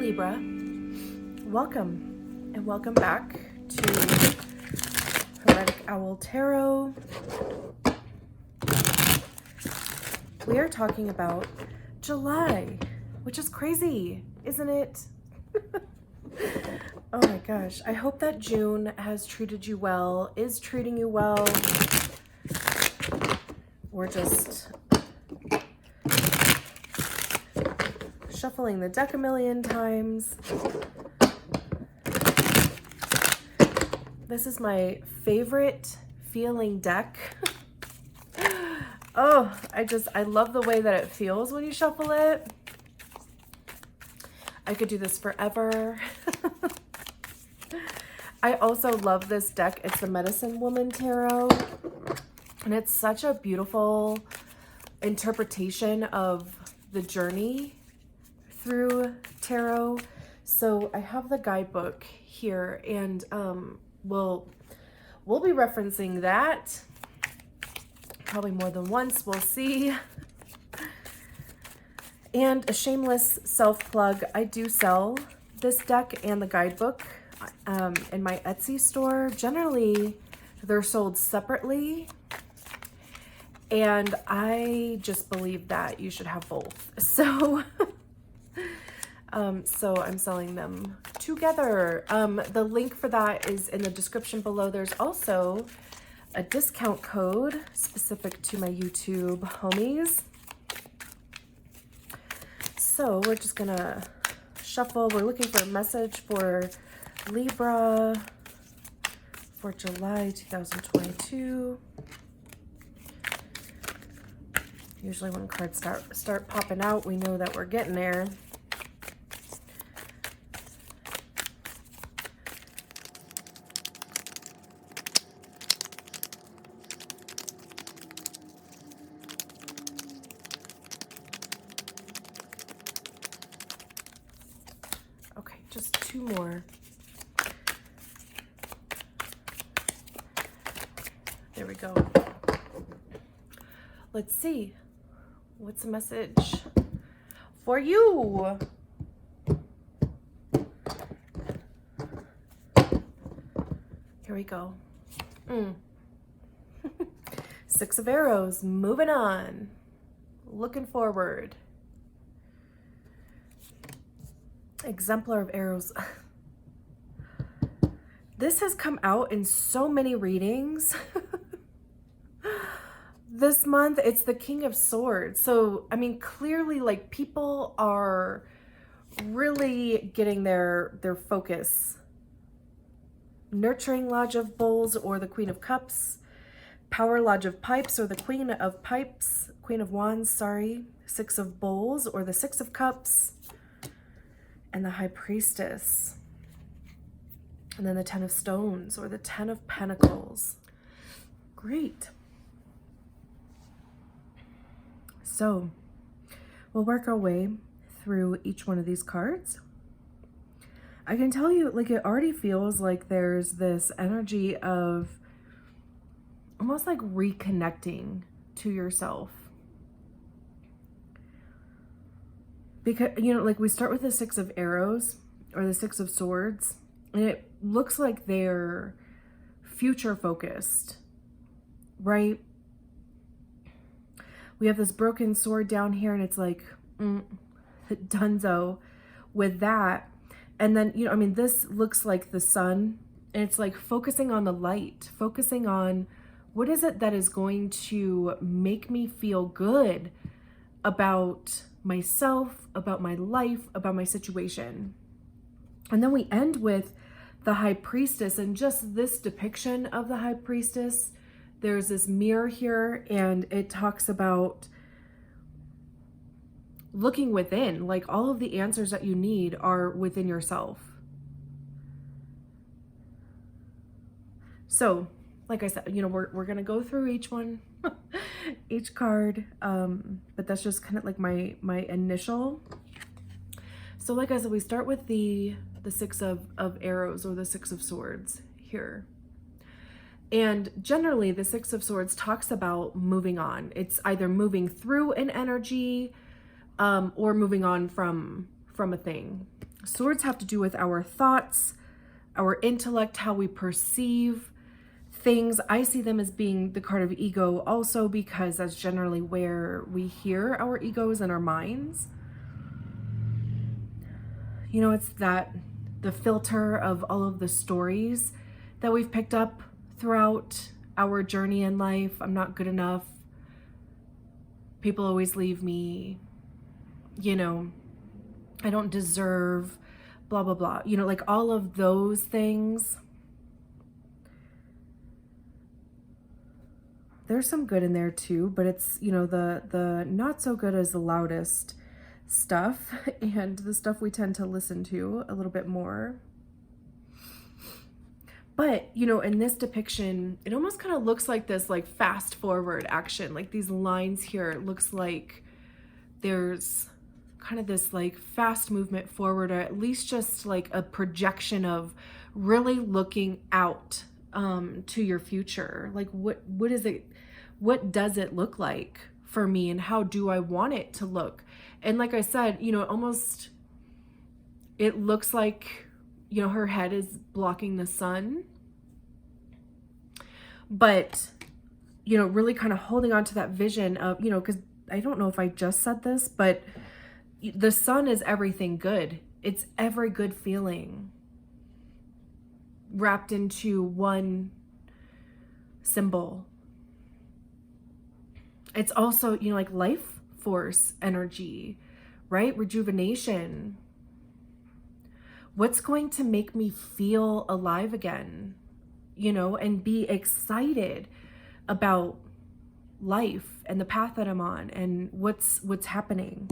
Libra. Welcome and welcome back to Heretic Owl Tarot. We are talking about July, which is crazy, isn't it? Oh my gosh. I hope that June has treated you well, is treating you well. We're just shuffling the deck a million times. This is my favorite feeling deck. Oh, I love the way that it feels when you shuffle it. I could do this forever. I also love this deck. It's the Medicine Woman Tarot. And it's such a beautiful interpretation of the journey through tarot. So I have the guidebook here, and we'll be referencing that probably more than once. We'll see. And a shameless self-plug, I do sell this deck and the guidebook in my Etsy store. Generally, they're sold separately, and I just believe that you should have both. So so I'm selling them together. The link for that is in the description below. There's also a discount code specific to my YouTube homies. So we're just gonna shuffle. We're looking for a message for Libra for July 2022. Usually when cards start popping out, we know that we're getting there. Okay, just two more. There we go. Let's see. What's the message for you? Here we go. Six of Arrows, moving on. Looking forward. Exemplar of Arrows. This has come out in so many readings. This month, it's the King of Swords. So, I mean, clearly, like, people are really getting their focus. Nurturing Lodge of Bowls or the Queen of Cups. Power Lodge of Pipes or the Queen of Pipes. Queen of Wands, sorry. Six of Bowls or the Six of Cups. And the High Priestess. And then the Ten of Stones or the Ten of Pentacles. Great. So we'll work our way through each one of these cards. I can tell you, like, it already feels like there's this energy of almost like reconnecting to yourself. Because, you know, like, we start with the Six of Arrows or the Six of Swords, and it looks like they're future focused, right? We have this broken sword down here, and it's like, dunzo with that. And then, you know, I mean, this looks like the sun, and it's like focusing on the light, focusing on what is it that is going to make me feel good about myself, about my life, about my situation. And then we end with the High Priestess, and just this depiction of the High Priestess. There's this mirror here, and it talks about looking within, like all of the answers that you need are within yourself. So, like I said, you know, we're going to go through each one, each card, but that's just kind of like my initial. So like I said, we start with the Six of Arrows or the Six of Swords here. And generally, the Six of Swords talks about moving on. It's either moving through an energy or moving on from a thing. Swords have to do with our thoughts, our intellect, how we perceive things. I see them as being the card of ego also, because that's generally where we hear our egos and our minds. You know, it's that the filter of all of the stories that we've picked up throughout our journey in life. I'm not good enough. People always leave me. You know, I don't deserve, blah, blah, blah. You know, like all of those things. There's some good in there too, but it's, you know, the not so good as the loudest stuff, and the stuff we tend to listen to a little bit more. But, you know, in this depiction, it almost kind of looks like this, like fast forward action, like these lines here. It looks like there's kind of this like fast movement forward, or at least just like a projection of really looking out to your future. Like what is it? What does it look like for me, and how do I want it to look? And like I said, you know, almost, it looks like, you know, her head is blocking the sun, but, you know, really kind of holding on to that vision of, you know, because I don't know if I just said this, but the sun is everything good. It's every good feeling wrapped into one symbol. It's also, you know, like life force energy, right? Rejuvenation. What's going to make me feel alive again, you know, and be excited about life and the path that I'm on and what's happening.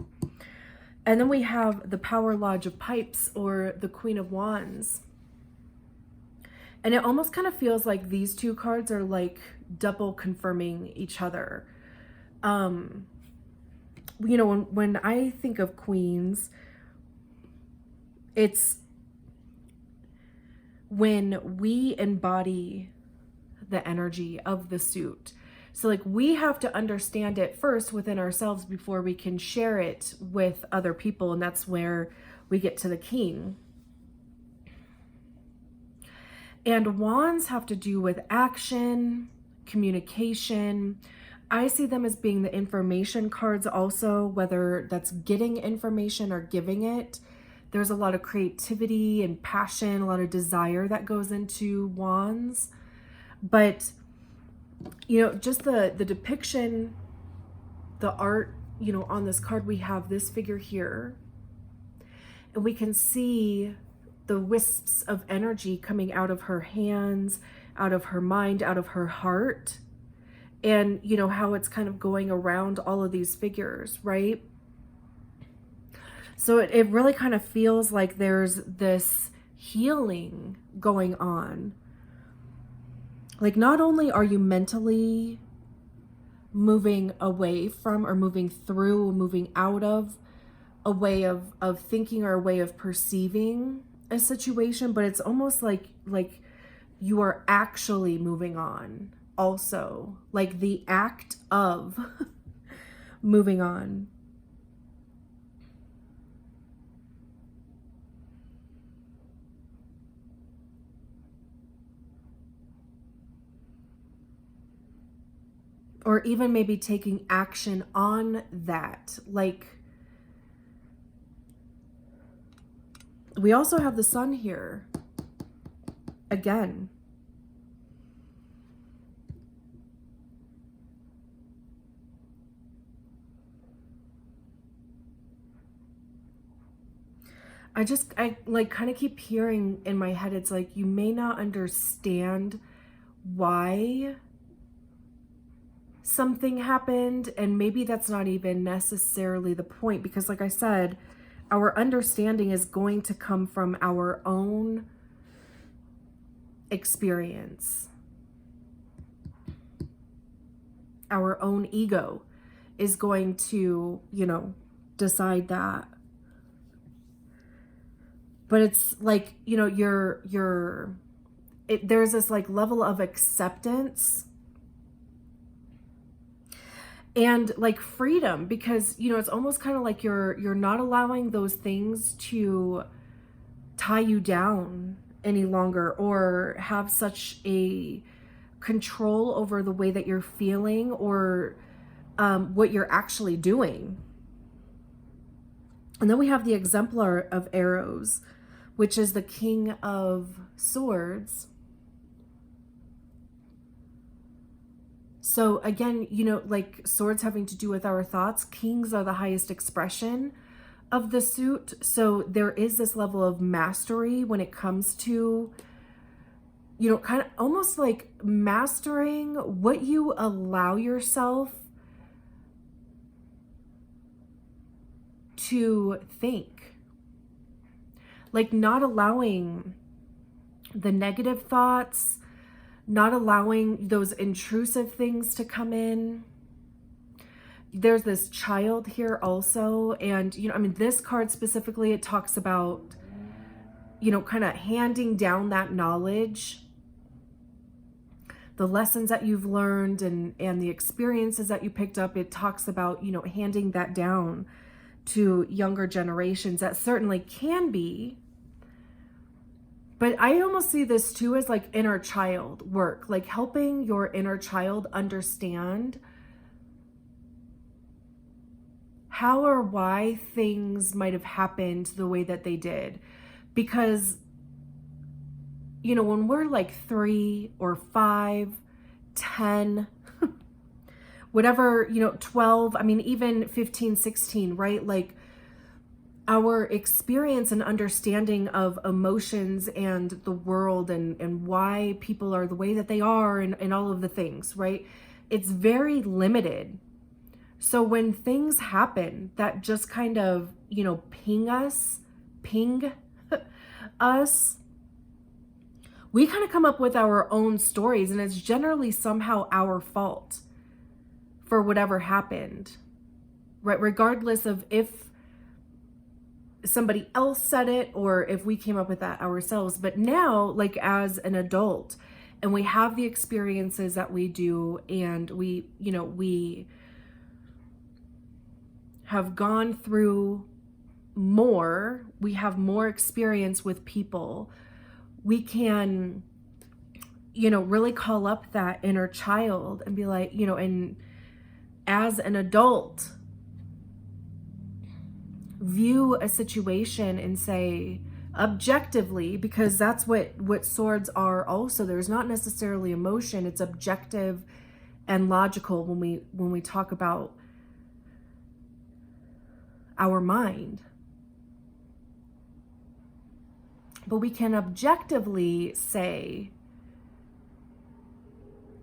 And then we have the Power Lodge of Pipes, or the Queen of Wands. And it almost kind of feels like these two cards are like double confirming each other. You know, when I think of queens, it's when we embody the energy of the suit. So like we have to understand it first within ourselves before we can share it with other people. And that's where we get to the king. And wands have to do with action, communication. I see them as being the information cards also, whether that's getting information or giving it. There's a lot of creativity and passion, a lot of desire that goes into wands. But, you know, just the depiction, the art, you know, on this card, we have this figure here. And we can see the wisps of energy coming out of her hands, out of her mind, out of her heart. And, you know, how it's kind of going around all of these figures, right? So it really kind of feels like there's this healing going on. Like, not only are you mentally moving away from, or moving through, moving out of a way of thinking or a way of perceiving a situation, but it's almost like you are actually moving on also, like the act of moving on. Or even maybe taking action on that. Like, we also have the sun here again. I like kind of keep hearing in my head, it's like, you may not understand why something happened, and maybe that's not even necessarily the point, because like I said, our understanding is going to come from our own experience. Our own ego is going to, you know, decide that. But it's like, you know, there's this like level of acceptance and like freedom, because, you know, it's almost kind of like you're not allowing those things to tie you down any longer or have such a control over the way that you're feeling or what you're actually doing. And then we have the exemplar of arrows, which is the King of Swords. So again, you know, like swords having to do with our thoughts, kings are the highest expression of the suit. So there is this level of mastery when it comes to, you know, kind of almost like mastering what you allow yourself to think. Like not allowing the negative thoughts, not allowing those intrusive things to come in. There's this child here also. And, you know, I mean, this card specifically, it talks about, you know, kind of handing down that knowledge, the lessons that you've learned and the experiences that you picked up. It talks about, you know, handing that down to younger generations. That certainly can be. But I almost see this too as like inner child work, like helping your inner child understand how or why things might have happened the way that they did. Because, you know, when we're like 3 or 5, 10, whatever, you know, 12, I mean, even 15, 16, right? Like our experience and understanding of emotions and the world and why people are the way that they are and all of the things, right? It's very limited. So when things happen that just kind of, you know, ping us, we kind of come up with our own stories, and it's generally somehow our fault for whatever happened, right? Regardless of if somebody else said it or if we came up with that ourselves. But now, like as an adult, and we have the experiences that we do, and we, you know, we have gone through more, we have more experience with people, we can, you know, really call up that inner child and be like, you know, and as an adult, view a situation and say objectively, because that's what swords are also. There's not necessarily emotion, it's objective and logical when we talk about our mind. But we can objectively say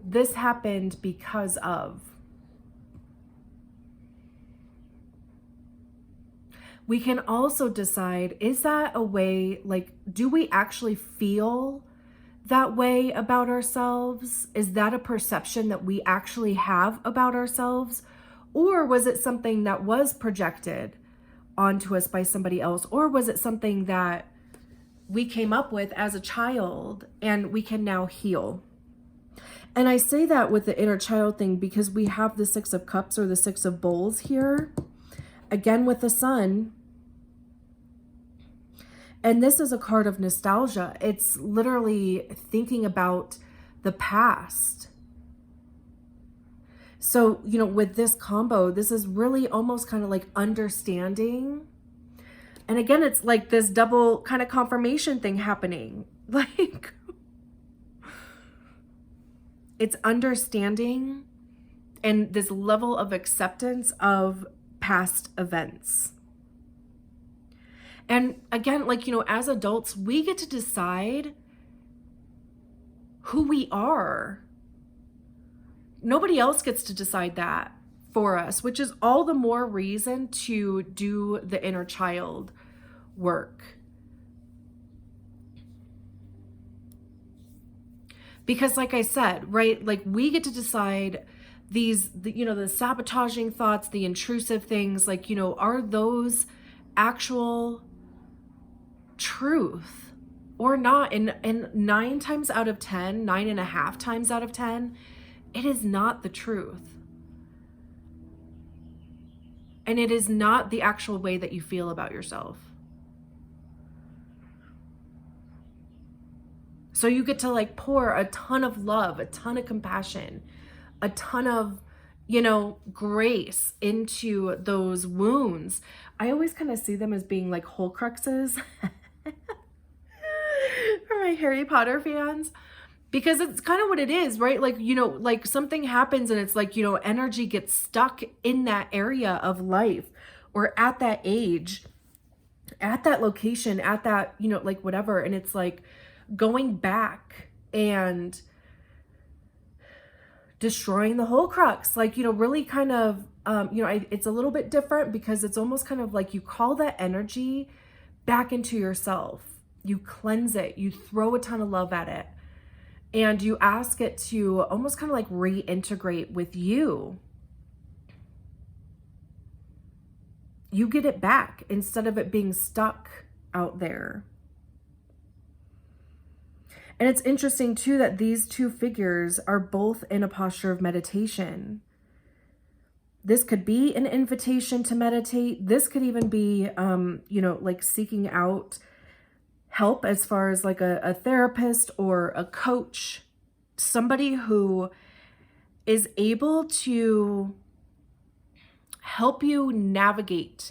this happened because of. We can also decide, is that a way, like, do we actually feel that way about ourselves? Is that a perception that we actually have about ourselves? Or was it something that was projected onto us by somebody else? Or was it something that we came up with as a child and we can now heal? And I say that with the inner child thing because we have the 6 of Cups or the 6 of Bowls here. Again with the Sun. And this is a card of nostalgia. It's literally thinking about the past. So, you know, with this combo, this is really almost kind of like understanding. And again, it's like this double kind of confirmation thing happening. Like, it's understanding and this level of acceptance of past events. And again, like, you know, as adults, we get to decide who we are. Nobody else gets to decide that for us, which is all the more reason to do the inner child work. Because like I said, right, like we get to decide these, you know, the sabotaging thoughts, the intrusive things, like, you know, are those actual truth or not? And 9 times out of 10, 9.5 times out of 10, it is not the truth. And it is not the actual way that you feel about yourself. So you get to like pour a ton of love, a ton of compassion, a ton of, you know, grace into those wounds. I always kind of see them as being like Horcruxes for my Harry Potter fans, because it's kind of what it is, right? Like, you know, like something happens and it's like, you know, energy gets stuck in that area of life or at that age, at that location, at that, you know, like whatever. And it's like going back and destroying the whole crux, like, you know, really kind of, you know, it's a little bit different because it's almost kind of like you call that energy back into yourself. You cleanse it, you throw a ton of love at it, and you ask it to almost kind of like reintegrate with you. You get it back instead of it being stuck out there. And it's interesting too that these two figures are both in a posture of meditation. This could be an invitation to meditate. This could even be, you know, like seeking out help as far as like a therapist or a coach, somebody who is able to help you navigate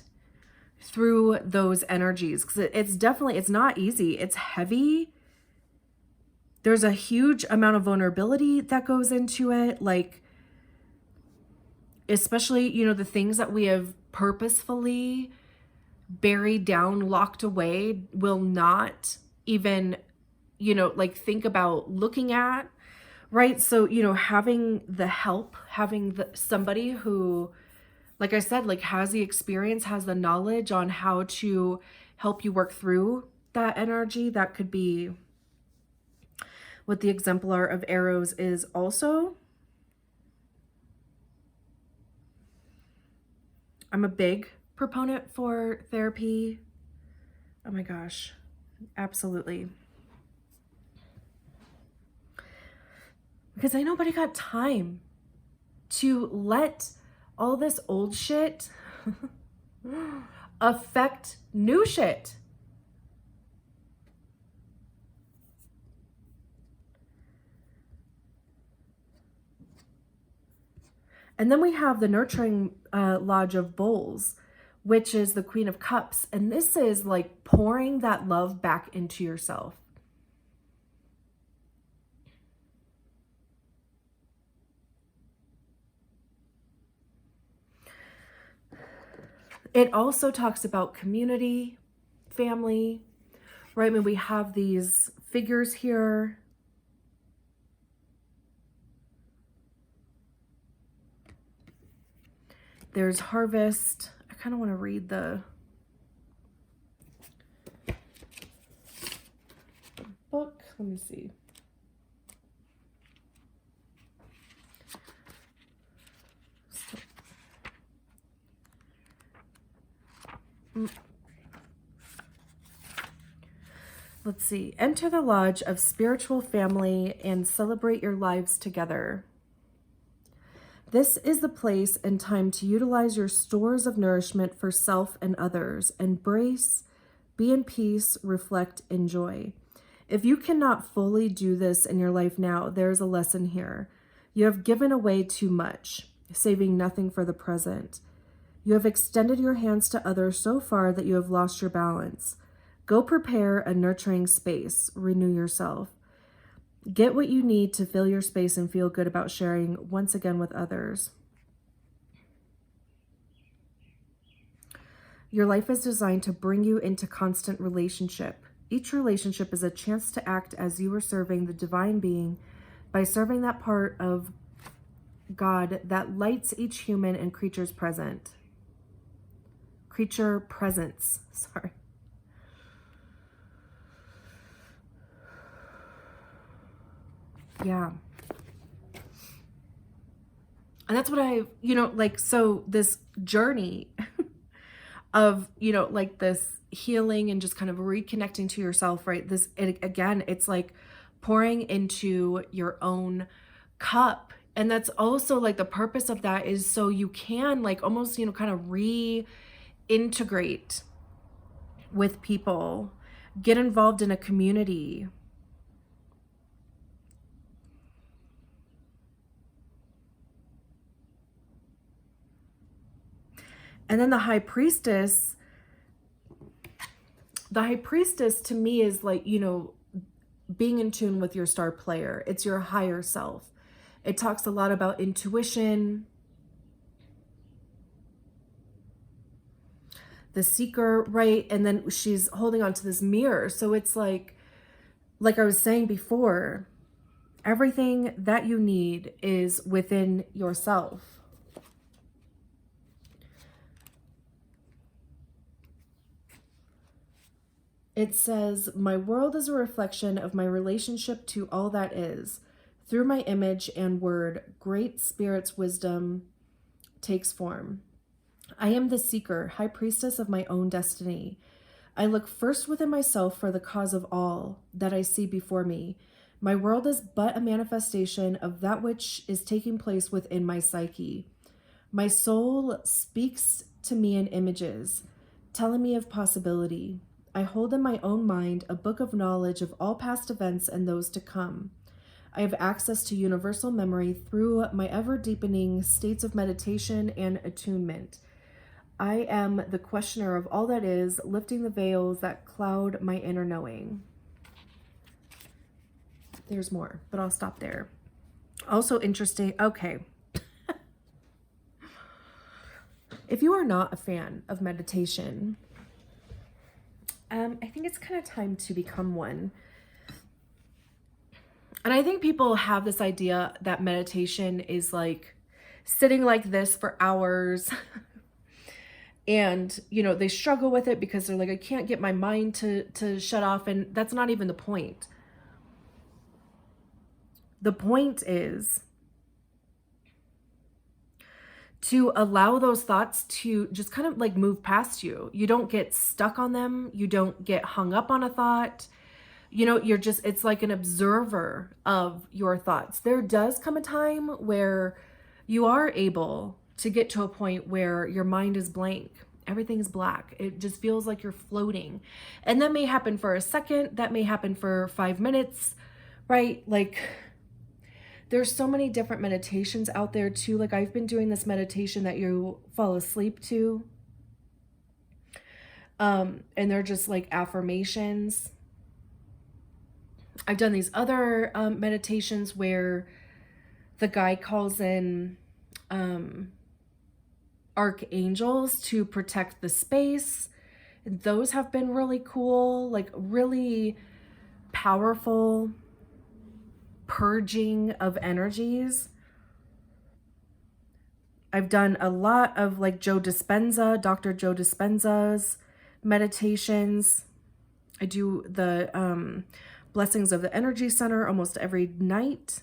through those energies. Because it's definitely, it's not easy. It's heavy. There's a huge amount of vulnerability that goes into it. Like, especially, you know, the things that we have purposefully buried down, locked away, will not even, you know, like think about looking at, right? So, you know, having the help, having somebody who, like I said, like has the experience, has the knowledge on how to help you work through that energy. That could be what the exemplar of arrows is also. I'm a big proponent for therapy. Oh my gosh, absolutely. Because I nobody got time to let all this old shit affect new shit. And then we have the nurturing lodge of bowls, which is the Queen of Cups. And this is like pouring that love back into yourself. It also talks about community, family, right? I mean, we have these figures here. There's harvest. I kind of want to read the book. Let me see. Let's see. Enter the lodge of spiritual family and celebrate your lives together. This is the place and time to utilize your stores of nourishment for self and others. Embrace, be in peace, reflect, enjoy. If you cannot fully do this in your life now, there is a lesson here. You have given away too much, saving nothing for the present. You have extended your hands to others so far that you have lost your balance. Go prepare a nurturing space. Renew yourself. Get what you need to fill your space and feel good about sharing once again with others. Your life is designed to bring you into constant relationship. Each relationship is a chance to act as you are serving the divine being by serving that part of God that lights each human and creature's present. Creature presence, sorry. Yeah. And that's what I, you know, like, so this journey of, you know, like this healing and just kind of reconnecting to yourself, right? This, again, it's like pouring into your own cup. And that's also like the purpose of that is so you can like almost, you know, kind of reintegrate with people, get involved in a community. And then the High Priestess to me is like, you know, being in tune with your star player. It's your higher self. It talks a lot about intuition, the Seeker, right? And then she's holding on to this mirror. So it's like I was saying before, everything that you need is within yourself. It says, my world is a reflection of my relationship to all that is. Through my image and word, great spirit's wisdom takes form. I am the seeker, high priestess of my own destiny. I look first within myself for the cause of all that I see before me. My world is but a manifestation of that which is taking place within my psyche. My soul speaks to me in images, telling me of possibility. I hold in my own mind a book of knowledge of all past events and those to come. I have access to universal memory through my ever-deepening states of meditation and attunement. I am the questioner of all that is, lifting the veils that cloud my inner knowing. There's more, but I'll stop there. Also interesting, okay. If you are not a fan of meditation, I think it's kind of time to become one. And I think people have this idea that meditation is like sitting like this for hours. And, you know, they struggle with it because they're like, I can't get my mind to shut off. And that's not even the point. The point is to allow those thoughts to just kind of like move past you. You don't get stuck on them. You don't get hung up on a thought. You know, you're just, it's like an observer of your thoughts. There does come a time where you are able to get to a point where your mind is blank. Everything's black. It just feels like you're floating. And that may happen for a second. That may happen for 5 minutes, right? Like, there's so many different meditations out there too. Like, I've been doing this meditation that you fall asleep to. And they're just like affirmations. I've done these other meditations where the guy calls in archangels to protect the space. Those have been really cool, like really powerful purging of energies. I've done a lot of like Dr. Joe Dispenza's meditations. I do the Blessings of the Energy Center almost every night.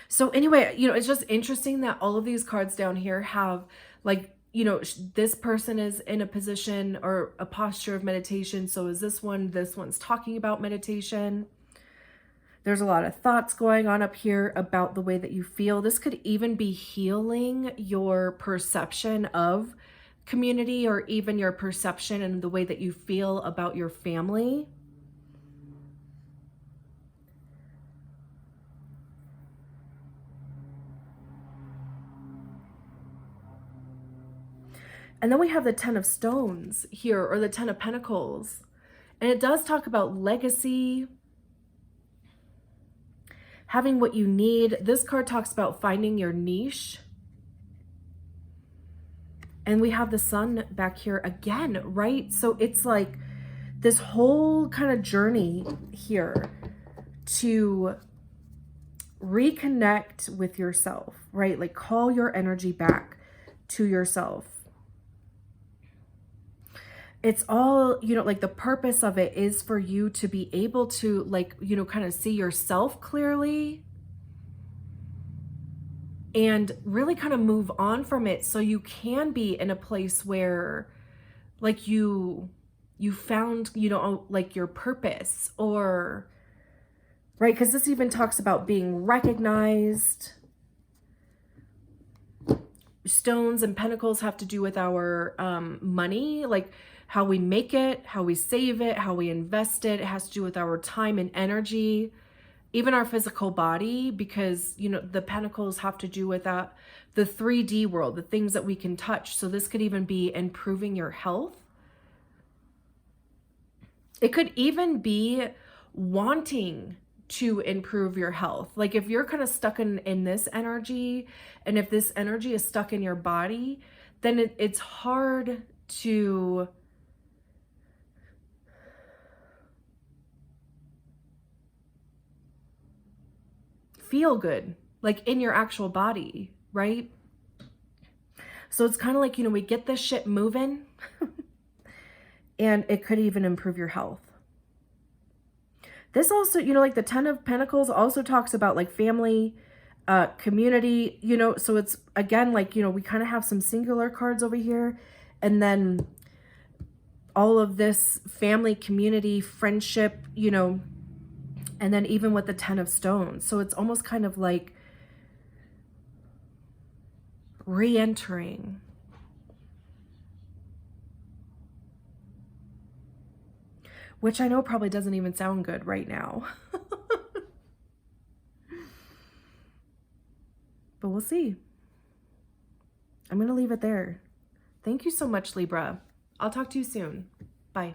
So anyway, you know, it's just interesting that all of these cards down here have like, you know, this person is in a position or a posture of meditation. So is this one. This one's talking about meditation. There's a lot of thoughts going on up here about the way that you feel. This could even be healing your perception of community or even your perception and the way that you feel about your family. And then we have the 10 of Stones here, or the 10 of Pentacles. And it does talk about legacy, having what you need. This card talks about finding your niche. And we have the Sun back here again, right? So it's like this whole kind of journey here to reconnect with yourself, right? Like call your energy back to yourself. It's all, you know, like the purpose of it is for you to be able to like, you know, kind of see yourself clearly and really kind of move on from it so you can be in a place where like you found, you know, like your purpose or, right? Because this even talks about being recognized. Stones and Pentacles have to do with our money, like how we make it, how we save it, how we invest it. It has to do with our time and energy, even our physical body, because, you know, the Pentacles have to do with that the 3D world, the things that we can touch. So this could even be improving your health. It could even be wanting to improve your health. Like if you're kind of stuck in this energy, and if this energy is stuck in your body, then it's hard to feel good, like in your actual body, right? So it's kind of like, you know, we get this shit moving and it could even improve your health. This also, you know, like the 10 of Pentacles also talks about like family, community, you know, so it's again, like, you know, we kind of have some singular cards over here, and then all of this family, community, friendship, you know, and then even with the 10 of Stones. So it's almost kind of like re-entering. Which I know probably doesn't even sound good right now. But we'll see. I'm going to leave it there. Thank you so much, Libra. I'll talk to you soon. Bye.